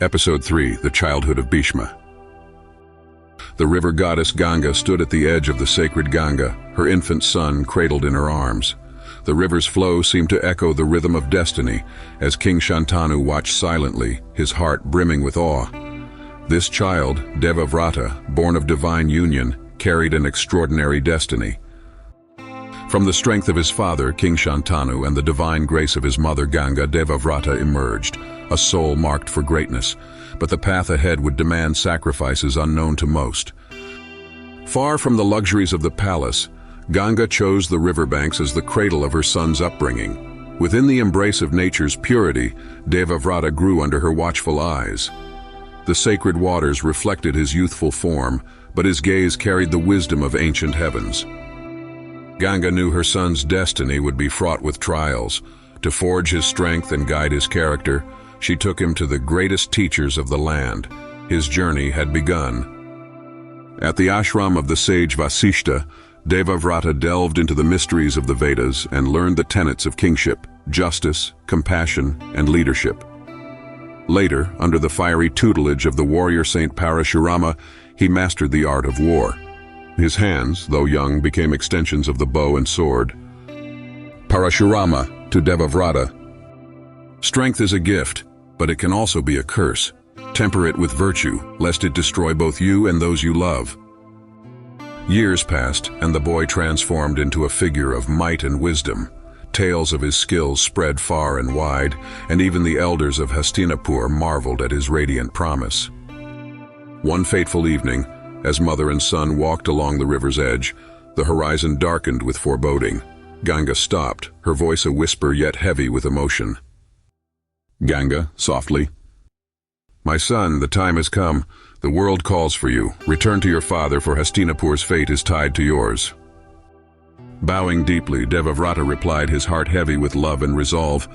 Episode 3, The Childhood of Bhishma. The river goddess Ganga stood at the edge of the sacred Ganga, her infant son cradled in her arms. The river's flow seemed to echo the rhythm of destiny as King Shantanu watched silently, his heart brimming with awe. This child, Devavrata, born of divine union, carried an extraordinary destiny. From the strength of his father, King Shantanu, and the divine grace of his mother Ganga, Devavrata emerged, a soul marked for greatness, but the path ahead would demand sacrifices unknown to most. Far from the luxuries of the palace, Ganga chose the riverbanks as the cradle of her son's upbringing. Within the embrace of nature's purity, Devavrata grew under her watchful eyes. The sacred waters reflected his youthful form, but his gaze carried the wisdom of ancient heavens. Ganga knew her son's destiny would be fraught with trials. To forge his strength and guide his character, she took him to the greatest teachers of the land. His journey had begun. At the ashram of the sage Vasishta, Devavrata delved into the mysteries of the Vedas and learned the tenets of kingship, justice, compassion, and leadership. Later, under the fiery tutelage of the warrior saint Parashurama, he mastered the art of war. His hands, though young, became extensions of the bow and sword. Parashurama to Devavrata. Strength is a gift, but it can also be a curse. Temper it with virtue, lest it destroy both you and those you love. Years passed, and the boy transformed into a figure of might and wisdom. Tales of his skills spread far and wide, and even the elders of Hastinapur marveled at his radiant promise. One fateful evening, as mother and son walked along the river's edge, the horizon darkened with foreboding. Ganga stopped, her voice a whisper yet heavy with emotion. "Ganga, softly. My son, the time has come. The world calls for you. Return to your father, for Hastinapur's fate is tied to yours." Bowing deeply, Devavrata replied, his heart heavy with love and resolve,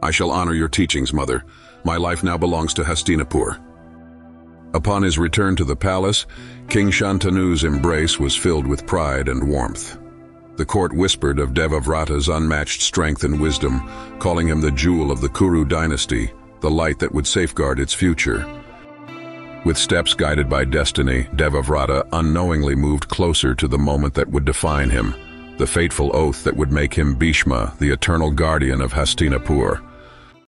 "I shall honor your teachings, mother. My life now belongs to Hastinapur." Upon his return to the palace, King Shantanu's embrace was filled with pride and warmth. The court whispered of Devavrata's unmatched strength and wisdom, calling him the jewel of the Kuru dynasty, the light that would safeguard its future. With steps guided by destiny, Devavrata unknowingly moved closer to the moment that would define him, the fateful oath that would make him Bhishma, the eternal guardian of Hastinapur.